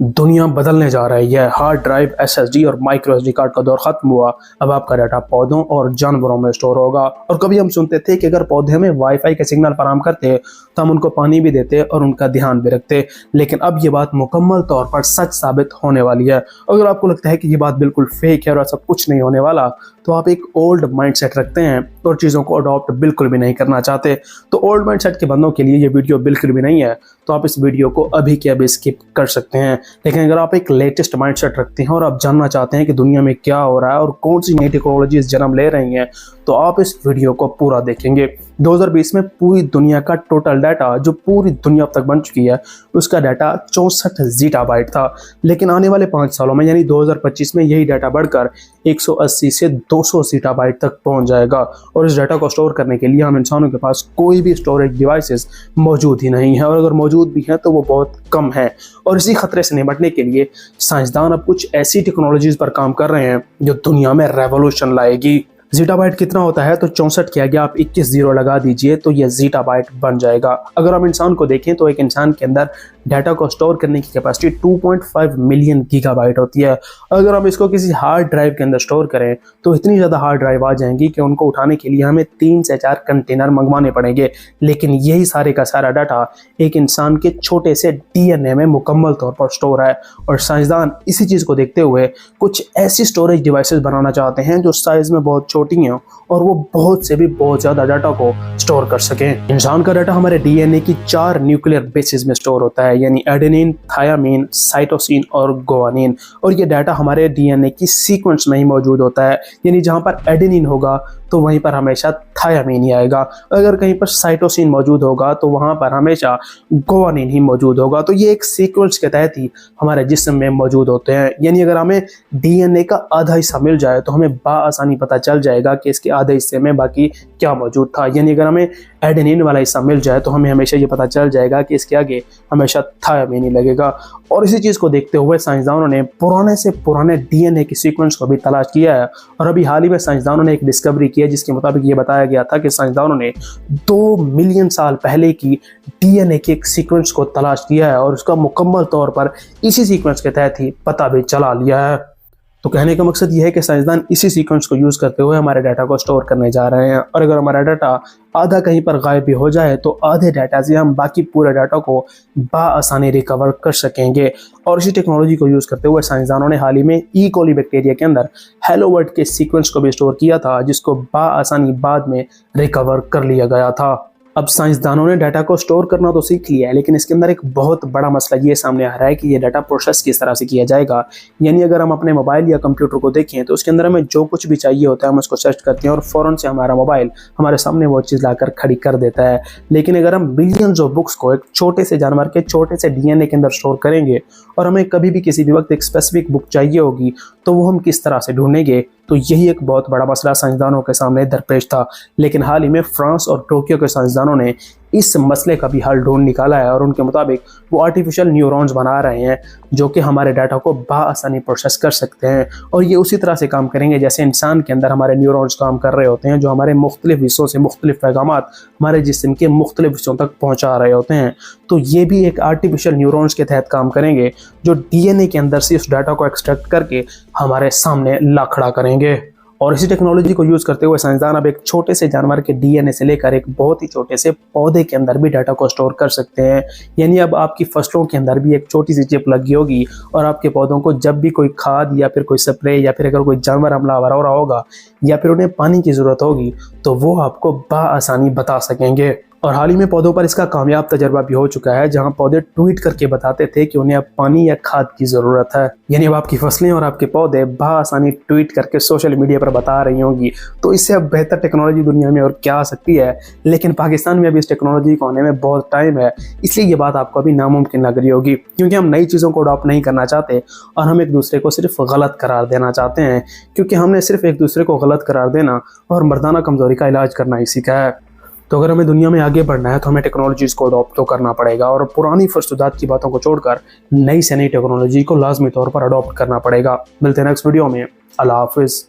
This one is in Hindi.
दुनिया बदलने जा रही है। हार्ड ड्राइव, एसएसडी और माइक्रो एसडी कार्ड का दौर खत्म हुआ। अब आपका डाटा पौधों और जानवरों में स्टोर होगा। और कभी हम सुनते थे कि अगर पौधे हमें वाईफाई के सिग्नल फराहम करते तो हम उनको पानी भी देते और उनका ध्यान भी रखते, लेकिन अब ये बात मुकम्मल तौर पर सच साबित होने वाली है। अगर आपको लगता है कि ये बात बिल्कुल फेक है और ऐसा कुछ नहीं होने वाला, तो आप एक ओल्ड माइंडसेट रखते हैं और चीज़ों को अडॉप्ट बिल्कुल भी नहीं करना चाहते। तो ओल्ड माइंडसेट के बंदों के लिए ये वीडियो बिल्कुल भी नहीं है, तो आप इस वीडियो को अभी के अभी स्किप कर सकते हैं। लेकिन अगर आप एक लेटेस्ट माइंडसेट रखते हैं और आप जानना चाहते हैं कि दुनिया में क्या हो रहा है और कौन सी नई टेक्नोलॉजीज जन्म ले रही हैं, तो आप इस वीडियो को पूरा देखेंगे। 2020 में पूरी दुनिया का टोटल डाटा जो पूरी दुनिया अब तक बन चुकी है, उसका डाटा 64 जीटाबाइट था। लेकिन आने वाले 5 सालों में यानी 2025 में यही डाटा बढ़कर 180 से 200 जीटाबाइट तक पहुंच जाएगा। और इस डाटा को स्टोर करने के लिए हम इंसानों के पास कोई भी स्टोरेज डिवाइसेस मौजूद ही नहीं है, और अगर मौजूद भी हैं तो वो बहुत कम है। और इसी खतरे से निपटने के लिए साइंसदान अब कुछ ऐसी टेक्नोलॉजीज पर काम कर रहे हैं जो दुनिया में रेवोल्यूशन लाएगी। जीटाबाइट कितना होता है, तो 64 किया गया, आप 21 जीरो लगा दीजिए तो ये जीटाबाइट बन जाएगा। अगर हम इंसान को देखें तो एक इंसान के अंदर डाटा को स्टोर करने की कैपेसिटी 2.5 मिलियन गीगाबाइट होती है। अगर हम इसको किसी हार्ड ड्राइव के अंदर स्टोर करें तो इतनी ज़्यादा हार्ड ड्राइव आ जाएंगी कि उनको उठाने के लिए हमें 3 से 4 कंटेनर मंगवाने पड़ेंगे। लेकिन यही सारे का सारा डाटा एक इंसान के छोटे से डीएनए में मुकम्मल तौर पर स्टोर है। और साइंसदान इसी चीज़ को देखते हुए कुछ ऐसी स्टोरेज डिवाइसेस बनाना चाहते हैं जो साइज में बहुत छोटी हैं और वो बहुत से भी बहुत ज़्यादा डाटा को स्टोर कर सकें। इंसान का डाटा हमारे डीएनए की 4 न्यूक्लियर बेसिस में स्टोर होता है, यानी एडेनिन, थायामीन, साइटोसिन और गुआनिन। और ये डाटा हमारे डीएनए की सीक्वेंस में ही मौजूद होता है, यानी जहाँ पर एडेनिन होगा तो वहीं पर हमेशा थायामीन ही आएगा। अगर कहीं पर साइटोसिन मौजूद होगा तो वहाँ पर हमेशा गुआनिन ही मौजूद होगा। तो ये एक सीक्वेंस के तहत ही हमारे जिस्म में मौजूद होते हैं। यानी अगर हमें डीएनए का आधा हिस्सा मिल जाए तो हमें बाआसानी पता चल जाएगा कि इसके आधे हिस्से में बाकी क्या मौजूद था। यानी अगर हमें एडेनिन वाला हिस्सा मिल जाए तो हमें हमेशा ये पता चल जाएगा कि इसके आगे हमेशा थायामीन ही लगेगा। और इसी चीज़ को देखते हुए साइंसदानों ने पुराने से पुराने डीएनए की सीक्वेंस को भी तलाश किया है। और अभी हाल ही में साइंसदानों ने एक डिस्कवरी की है जिसके मुताबिक ये बताया गया था कि साइंसदानों ने 2 मिलियन साल पहले की डीएनए के एक सीक्वेंस को तलाश किया है और उसका मुकम्मल तौर पर इसी सीक्वेंस के तहत ही पता भी चला लिया है। तो कहने का मकसद यह है कि साइंसदान इसी सीक्वेंस को यूज़ करते हुए हमारे डाटा को स्टोर करने जा रहे हैं। और अगर हमारा डाटा आधा कहीं पर गायब भी हो जाए तो आधे डाटा से हम बाकी पूरे डाटा को बाआसानी रिकवर कर सकेंगे। और इसी टेक्नोलॉजी को यूज़ करते हुए साइंसदानों ने हाल ही में ई कोली बैक्टीरिया के अंदर हेलो वर्ल्ड के सीक्वेंस को भी स्टोर किया था, जिसको बाआसानी बाद में रिकवर कर लिया गया था। अब साइंसदानों ने डाटा को स्टोर करना तो सीख लिया है, लेकिन इसके अंदर एक बहुत बड़ा मसला ये सामने आ रहा है कि ये डाटा प्रोसेस किस तरह से किया जाएगा। यानी अगर हम अपने मोबाइल या कंप्यूटर को देखें तो उसके अंदर हमें जो कुछ भी चाहिए होता है हम उसको सर्च करते हैं और फ़ौरन से हमारा मोबाइल हमारे सामने वो चीज़ लाकर खड़ी कर देता है। लेकिन अगर हम बिलियंस ऑफ बुक्स को एक छोटे से जानवर के छोटे से डीएनए के अंदर स्टोर करेंगे और हमें कभी भी किसी भी वक्त एक स्पेसिफिक बुक चाहिए होगी तो वो हम किस तरह से ढूंढेंगे। तो यही एक बहुत बड़ा मसला साइंसदानों के सामने दरपेश था। लेकिन हाल ही में फ्रांस और टोक्यो के साइंसदानों ने इस मसले का भी हल ढूंढ निकाला है और उनके मुताबिक वो आर्टिफिशियल न्यूरॉन्स बना रहे हैं जो कि हमारे डाटा को बाआसानी प्रोसेस कर सकते हैं। और ये उसी तरह से काम करेंगे जैसे इंसान के अंदर हमारे न्यूरॉन्स काम कर रहे होते हैं, जो हमारे मुख्तलिफ हिस्सों से मुख्तलिफ पैगामात हमारे जिस्म के मुख्तलिफ हिस्सों तक पहुँचा रहे होते हैं। तो ये भी एक आर्टिफिशियल न्यूरॉन्स के तहत काम करेंगे जो डीएनए के अंदर से उस डाटा को एक्सट्रैक्ट करके हमारे सामने ला खड़ा करेंगे। और इसी टेक्नोलॉजी को यूज़ करते हुए साइंसदान अब एक छोटे से जानवर के डीएनए से लेकर एक बहुत ही छोटे से पौधे के अंदर भी डाटा को स्टोर कर सकते हैं। यानी अब आपकी फसलों के अंदर भी एक छोटी सी चिप लगी होगी और आपके पौधों को जब भी कोई खाद या फिर कोई स्प्रे या फिर अगर कोई जानवर हमलावर हो रहा होगा या फिर उन्हें पानी की ज़रूरत होगी तो वो आपको बाआसानी बता सकेंगे। और हाल ही में पौधों पर इसका कामयाब तजर्बा भी हो चुका है, जहां पौधे ट्वीट करके बताते थे कि उन्हें अब पानी या खाद की ज़रूरत है। यानी अब आपकी फसलें और आपके पौधे बाआसानी ट्वीट करके सोशल मीडिया पर बता रही होंगी। तो इससे अब बेहतर टेक्नोलॉजी दुनिया में और क्या आ सकती है। लेकिन पाकिस्तान में अभी इस टेक्नोलॉजी को आने में बहुत टाइम है, इसलिए ये बात आपको अभी नामुमकिन लग रही होगी, क्योंकि हम नई चीज़ों को अडॉप्ट नहीं करना चाहते और हम एक दूसरे को सिर्फ गलत करार देना चाहते हैं, क्योंकि हमने सिर्फ एक दूसरे को गलत करार देना और मर्दाना कमज़ोरी का इलाज करना ही सीखा है। तो अगर हमें दुनिया में आगे बढ़ना है तो हमें टेक्नोलॉजीज़ को अडॉप्ट तो करना पड़ेगा और पुरानी फर्सुदात की बातों को छोड़कर नई से नई टेक्नोलॉजी को लाजमी तौर पर अडॉप्ट करना पड़ेगा। मिलते हैं नेक्स्ट वीडियो में। अल्लाह हाफिज़।